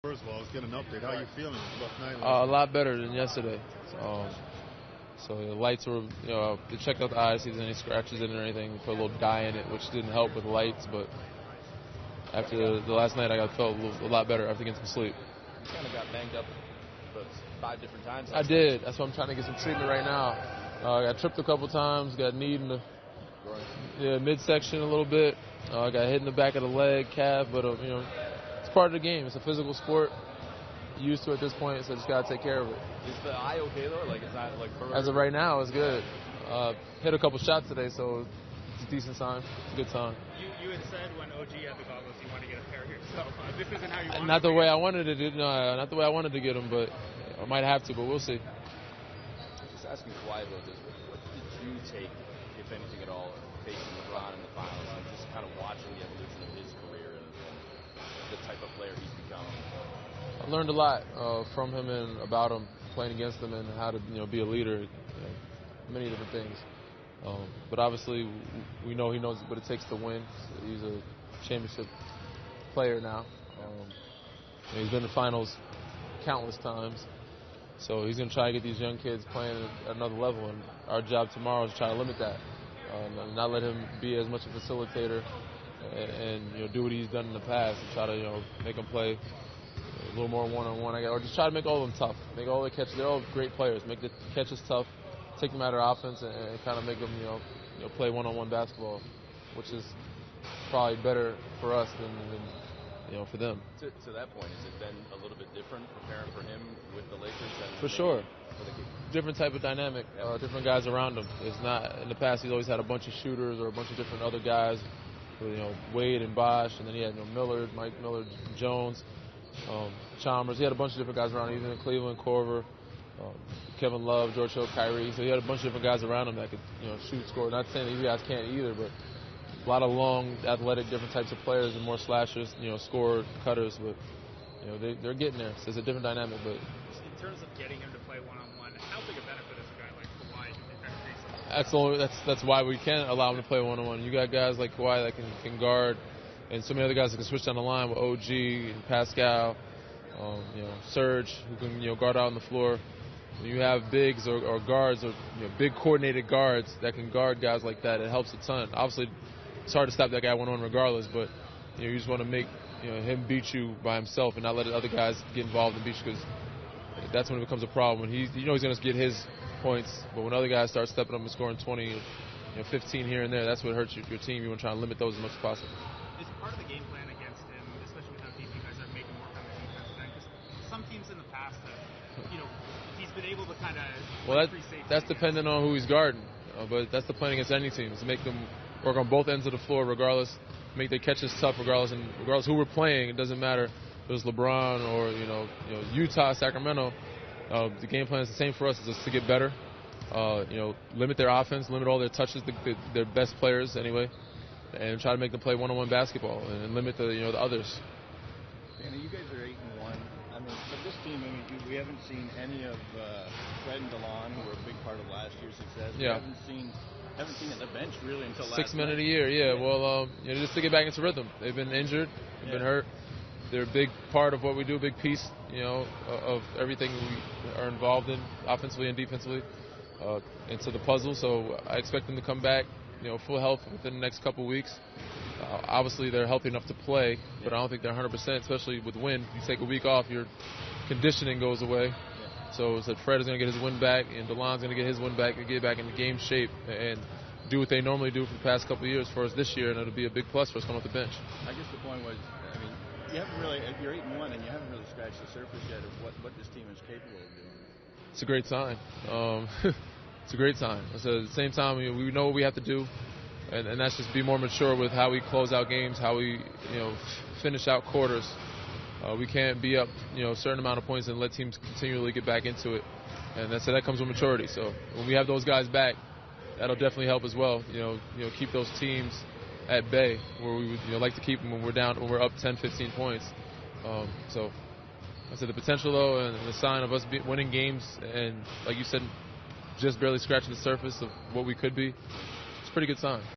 First of all, let's get an update. How are you feeling? Rough night. A lot better than yesterday. So the lights were, they checked out the eyes, see if there's any scratches in it or anything. We put a little dye in it, which didn't help with the lights. But after the last night, I felt a lot better after getting some sleep. You kind of got banged up 5 different times. I did. That's why I'm trying to get some treatment right now. I got tripped a couple times, got kneed in the midsection a little bit. I got hit in the back of the leg, calf, but it's part of the game. It's a physical sport. You're used to it at this point, so just gotta take care of it. Is the eye okay though? Like it's not like as of right now, it's good. Hit a couple shots today, so it's a decent sign. It's a good sign. You had said when OG had the goggles, you wanted to get a pair here. So this isn't how you wanted. Not the way I wanted to do. No, not the way I wanted to get them, but I might have to. But we'll see. Just asking Kawhi about this. What did you take, if anything at all, facing LeBron in the finals and just kind of watching the evolution of his career and the type of player he's become? I learned a lot from him and about him, playing against him, and how to be a leader. Many different things. But obviously, we know he knows what it takes to win. He's a championship player now. He's been in the finals countless times. So he's going to try to get these young kids playing at another level. And our job tomorrow is to try to limit that. Not let him be as much a facilitator and do what he's done in the past and try to make them play a little more one-on-one, or just try to make all of them tough. Make all the catches. They're all great players. Make the catches tough. Take them out of offense and kind of make them play one-on-one basketball, which is probably better for us than for them. To that point, has it been a little bit different preparing for him with the Lakers? For sure. Different type of dynamic. Different guys around him. It's not in the past. He's always had a bunch of shooters or a bunch of different other guys. With, Wade and Bosh, and then he had Millard, Mike Millard, Jones, Chalmers. He had a bunch of different guys around him, even in Cleveland, Korver, Kevin Love, George Hill, Kyrie. So he had a bunch of different guys around him that could shoot, score. Not saying these guys can't either, but a lot of long, athletic, different types of players and more slashers, score cutters. But they're getting there. So it's a different dynamic. But in terms of getting him to play one-on-one, how big a benefit is a guy like Kawhi to defend? That's why we can't allow him to play one-on-one. You got guys like Kawhi that can guard, and so many other guys that can switch down the line with OG and Pascal, Serge, who can guard out on the floor. When you have bigs or guards or big coordinated guards that can guard guys like that, it helps a ton. Obviously, it's hard to stop that guy one-on-one regardless, but you just want to make him beat you by himself and not let the other guys get involved and beat you, because that's when it becomes a problem. When he's going to get his points, but when other guys start stepping up and scoring 20 or 15 here and there, that's what hurts your team. You want to try and limit those as much as possible. Is part of the game plan against him, especially with how deep you guys are, making more from the defensive end? Because some teams in the past have, he's been able to kind of. Well, that's dependent on who he's guarding, but that's the plan against any team, is to make them work on both ends of the floor, regardless, make their catches tough, regardless who we're playing. It doesn't matter if it's LeBron or Utah, Sacramento. The game plan is the same for us. It's just to get better, limit their offense, limit all their touches, their best players anyway, and try to make them play one-on-one basketball and limit the others. Danny, you guys are 8-1. I mean, but this team, we haven't seen any of Fred and DeLon, who were a big part of last year's success. Yeah. We haven't seen it at the bench really until last 6 minutes night. a year. Yeah. Well, just to get back into rhythm. They've been injured. They've been hurt. They're a big part of what we do, a big piece, of everything we are involved in, offensively and defensively, into the puzzle. So I expect them to come back, full health within the next couple weeks. Obviously, they're healthy enough to play, but I don't think they're 100%, especially with wind. You take a week off, your conditioning goes away. So Fred is going to get his wind back, and DeLon's going to get his wind back and get back into game shape and do what they normally do for the past couple of years for us this year, and it'll be a big plus for us coming off the bench. I guess the point was, you haven't really, you're 8-1, and you haven't really scratched the surface yet of what this team is capable of doing. It's a great sign. It's a great sign. So at the same time, we know what we have to do, and that's just be more mature with how we close out games, how we finish out quarters. We can't be up a certain amount of points and let teams continually get back into it, and that comes with maturity. So when we have those guys back, that'll definitely help as well. Keep those teams at bay, where we would like to keep them when we're up 10, 15 points. So I said the potential though, and the sign of us winning games, and like you said, just barely scratching the surface of what we could be. It's a pretty good sign.